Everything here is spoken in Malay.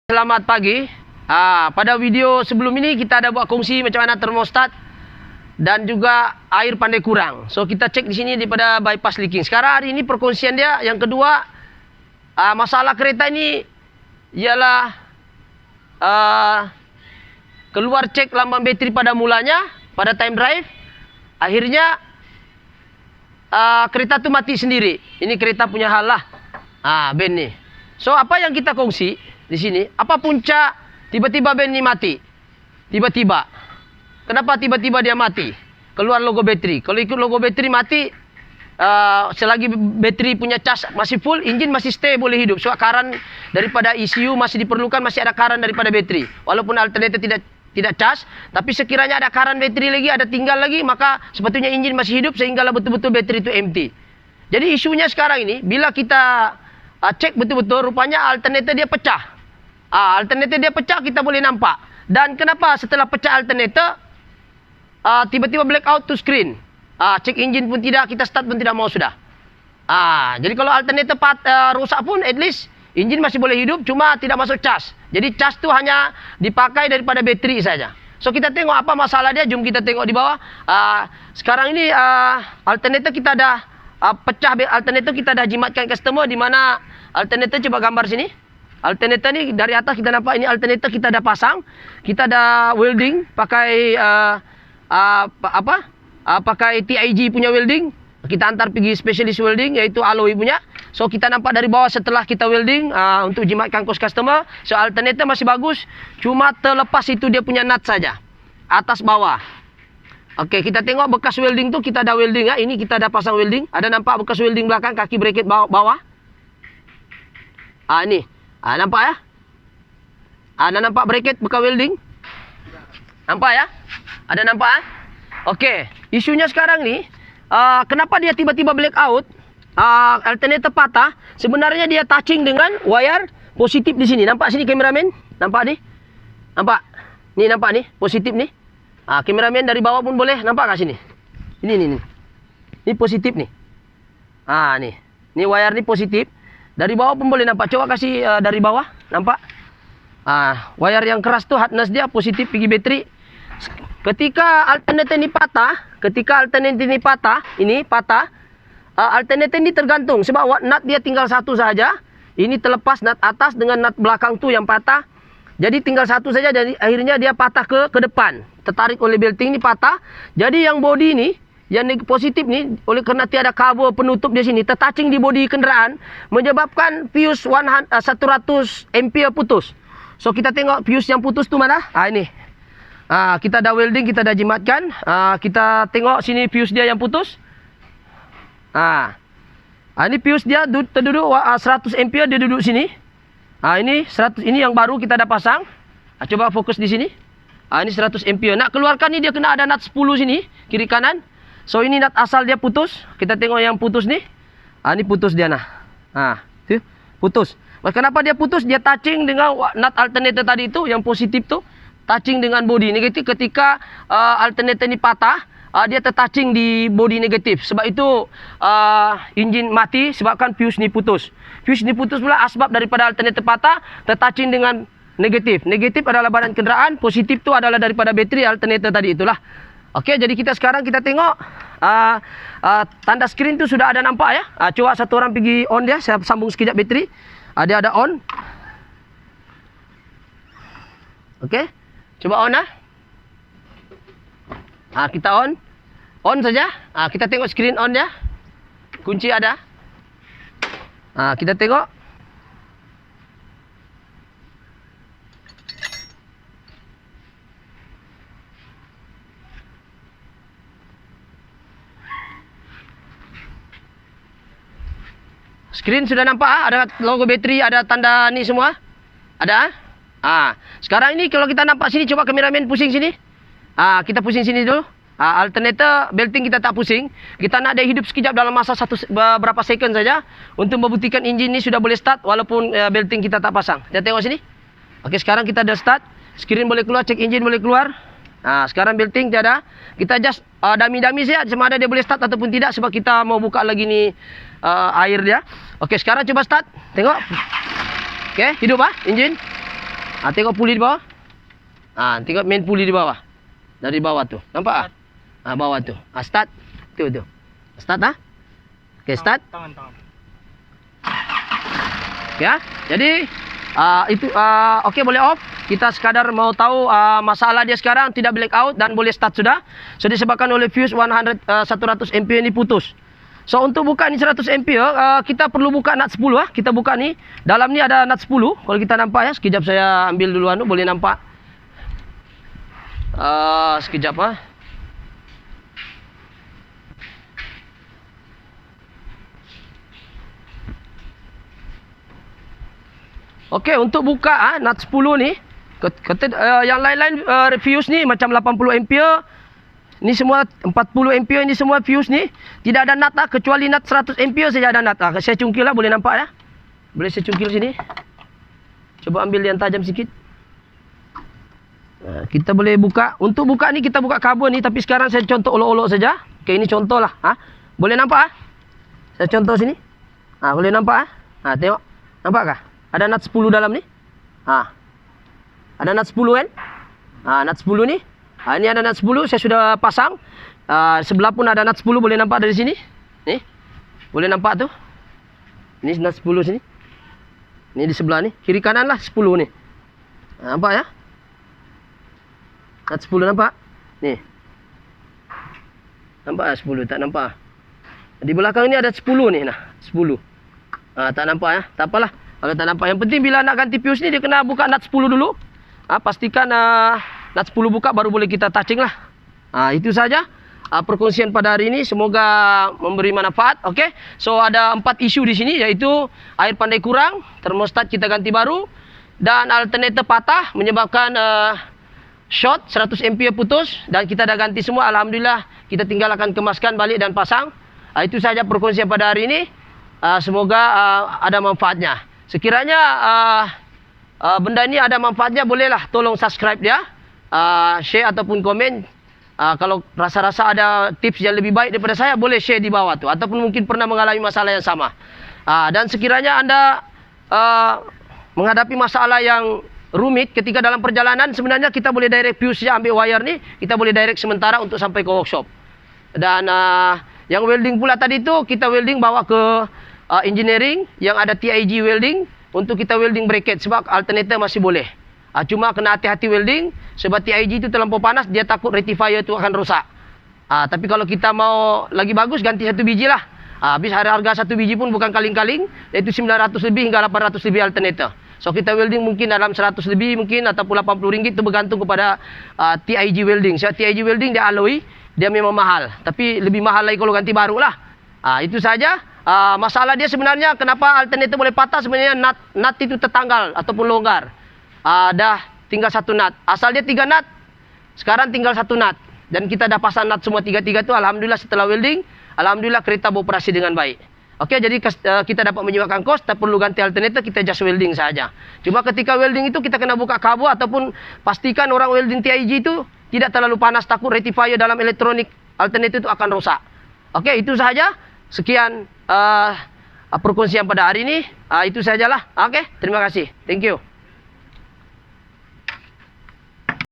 Selamat pagi. Pada video sebelum ini kita ada buat kongsi macam mana termostat dan juga air pandai kurang. So kita cek di sini daripada bypass leaking. Sekarang hari ini perkongsian dia yang kedua, masalah kereta ini ialah keluar cek lambang bateri pada mulanya pada time drive. Akhirnya kereta tu mati sendiri. Ini kereta punya hal lah. Ben ni. So apa yang kita kongsi di sini, apa punca tiba-tiba ben ni mati? Tiba-tiba. Kenapa tiba-tiba dia mati? Keluar logo bateri. Kalau ikut logo bateri mati, selagi bateri punya cas masih full, enjin masih stay boleh hidup. So current daripada ECU masih diperlukan, masih ada current daripada bateri. Walaupun alternator tidak cas, tapi sekiranya ada current bateri lagi, ada tinggal lagi, maka sepatutnya enjin masih hidup sehinggalah betul-betul bateri itu empty. Jadi isunya sekarang ini, bila kita cek betul-betul, rupanya alternator dia pecah. Alternator dia pecah, kita boleh nampak. Dan kenapa setelah pecah alternator, tiba-tiba blackout to screen. Cek enjin pun tidak, kita start pun tidak mau sudah. Jadi kalau alternator rosak pun, at least enjin masih boleh hidup, cuma tidak masuk cas. Jadi cas tu hanya dipakai daripada bateri saja. So kita tengok apa masalah dia, jom kita tengok di bawah. Sekarang ini alternator kita dah pecah, alternator kita dah jimatkan customer, di mana alternator, coba gambar sini. Alternator ni dari atas kita nampak ini alternator kita dah pasang, kita dah welding pakai pakai TIG punya welding. Kita hantar pergi specialist welding, iaitu alloy punya. So kita nampak dari bawah setelah kita welding untuk jimatkan kos customer. So alternator masih bagus, cuma terlepas itu dia punya nut saja, atas bawah. Okey, kita tengok bekas welding tu, kita dah welding ini kita dah pasang welding. Ada nampak bekas welding belakang kaki bracket bawah? Ni. Nampak ya? Ada nampak bracket bekas welding? Nampak ya? Ada nampak? Okey, isunya sekarang ni, kenapa dia tiba-tiba blackout? Alternator patah, sebenarnya dia touching dengan wire positif di sini. Nampak sini kameramen? Nampak ni? Nampak? Ni nampak ni, positif ni. Kameramen dari bawah pun boleh nampak kat sini. Ini. Ni positif ni. Ni. Ni wire ni positif. Dari bawah pun boleh nampak. Coba kasih dari bawah, nampak? Wire yang keras tu hardness dia positif pergi bateri. Ketika alternator ni patah, alternator ni tergantung sebab nut dia tinggal satu saja. Ini terlepas nut atas dengan nut belakang tu yang patah. Jadi tinggal satu saja, jadi akhirnya dia patah ke depan. Tertarik oleh belting ni patah. Jadi yang body ni, yang positif ni, oleh kerana tiada cover penutup di sini, tertouching di bodi kenderaan, menyebabkan fuse 100 ampere putus. So kita tengok fuse yang putus tu mana? Ini. Kita dah welding, kita dah jimatkan. Kita tengok sini fuse dia yang putus. Ini fuse dia terduduk 100 ampere, dia duduk sini. Ini 100, ini yang baru kita dah pasang. Coba fokus di sini. Ini 100 ampere. Nak keluarkan ni dia kena ada nut 10 sini, kiri kanan. So ini nut asal dia putus. Kita tengok yang putus ni. Ini putus dia nah. Putus. Kenapa dia putus? Dia touching dengan nut alternator tadi itu, yang positif tu, touching dengan body negatif. Ketika alternator ni patah, dia tertouching di body negatif. Sebab itu enjin mati sebabkan fuse ni putus. Fuse ni putus pula asbab daripada alternator patah, tertouching dengan negatif. Negatif adalah badan kenderaan, positif tu adalah daripada bateri alternator tadi itulah. Okey, jadi sekarang kita tengok tanda skrin tu sudah ada nampak ya. Coba satu orang pergi on dia, saya sambung sekejap bateri. Dia ada on. Okey, coba on kita on. On saja. Kita tengok skrin on dia. Kunci ada. Kita tengok. Skrin sudah nampak, ada logo bateri, ada tanda ni semua. Ada? Sekarang ini kalau kita nampak sini, coba kameramen pusing sini. Kita pusing sini dulu. Alternator belting kita tak pusing. Kita nak dia hidup sekejap dalam masa berapa second saja untuk membuktikan enjin ni sudah boleh start walaupun belting kita tak pasang. Kita tengok sini. Okey, sekarang kita dah start. Skrin boleh keluar, cek enjin boleh keluar. Sekarang belting tiada. Kita just dummy-dummy saja sama ada dia boleh start ataupun tidak sebab kita mau buka lagi ni air dia. Okey, sekarang cuba start. Tengok. Okey, hidup enjin. Tengok puli di bawah. Tengok main puli di bawah. Dari bawah tu. Nampak bawah tu. Start. Tu. Start Okey, start. Tangan. Ya. Jadi itu okey, boleh off. Kita sekadar mau tahu masalah dia sekarang tidak black out dan boleh start sudah. So disebabkan oleh fuse 100 ampere ini putus. So untuk buka ni 100 ampere, kita perlu buka nut 10 Kita buka ni. Dalam ni ada nut 10. Kalau kita nampak ya, sekejap saya ambil dulu boleh nampak. Sekejap Okey, untuk buka nut 10 ni, yang lain-lain fuse ni macam 80 ampere. Ni semua 40 ampere, ni semua fuse ni tidak ada nut kecuali nut 100 ampere saja ada nut. Saya cungkil boleh nampak ya. Boleh saya cungkil sini. Coba ambil yang tajam sikit. Kita boleh buka. Untuk buka ni kita buka kabel ni, tapi sekarang saya contoh olok-olok saja. Okey, ini contoh lah. Boleh nampak Saya contoh sini. Boleh nampak tengok. Nampakkah? Ada nut 10 dalam ni. Ada nut 10 kan? Nut 10 ni. Ini ada nut 10, saya sudah pasang. Sebelah pun ada nut 10, boleh nampak dari sini. Ni. Boleh nampak tu. Ini nut 10 sini. Ini di sebelah ni. Kiri kanan lah 10 ni. Nampak ya? Nut 10 nampak? Ni. Nampak 10? Tak nampak. Di belakang ni ada 10 ni. 10. Tak nampak ya? Tak apalah. Kalau tak nampak. Yang penting bila nak ganti fuse ni, dia kena buka nut 10 dulu. Pastikan nut 10 buka, baru boleh kita touching lah. Itu saja perkongsian pada hari ini. Semoga memberi manfaat. Okey. So ada 4 isu di sini, iaitu air pandai kurang, termostat kita ganti baru, dan alternator patah menyebabkan short 100 ampere putus, dan kita dah ganti semua. Alhamdulillah, kita tinggal akan kemaskan balik dan pasang. Itu saja perkongsian pada hari ini. Semoga ada manfaatnya. Sekiranya benda ini ada manfaatnya, bolehlah tolong subscribe dia, share ataupun komen. Kalau rasa-rasa ada tips yang lebih baik daripada saya, boleh share di bawah tu, ataupun mungkin pernah mengalami masalah yang sama. Dan sekiranya anda menghadapi masalah yang rumit ketika dalam perjalanan, sebenarnya kita boleh direct fuse saja, ambil wire ni, kita boleh direct sementara untuk sampai ke workshop. Dan yang welding pula tadi tu, kita welding bawa ke engineering yang ada TIG welding untuk kita welding bracket, sebab alternator masih boleh. Cuma kena hati-hati welding, sebab TIG itu terlampau panas, dia takut rectifier itu akan rosak. Tapi kalau kita mau lagi bagus, ganti 1 biji lah. Habis harga 1 biji pun bukan kaling-kaling, iaitu 900 lebih hingga 800 lebih alternator. So kita welding mungkin dalam 100 lebih mungkin, ataupun RM80, itu bergantung kepada TIG welding. Sebab TIG welding dia alloy, dia memang mahal, tapi lebih mahal lagi kalau ganti baru lah. Itu saja. Masalah dia sebenarnya kenapa alternator boleh patah, sebenarnya nut itu tertanggal ataupun longgar. Dah tinggal 1 nut. Asal dia 3 nut, sekarang tinggal 1 nut. Dan kita dah pasang nut semua 3-3 tu. Alhamdulillah, setelah welding, alhamdulillah kereta beroperasi dengan baik. Okey, jadi kita dapat menyebabkan kos, tak perlu ganti alternator, kita just welding saja. Cuma ketika welding itu kita kena buka kabel, ataupun pastikan orang welding TIG itu tidak terlalu panas, takut rectifier dalam elektronik alternator itu akan rosak. Okey, itu sahaja. Sekian perkongsian pada hari ini. Itu sajalah. Okey, terima kasih. Thank you.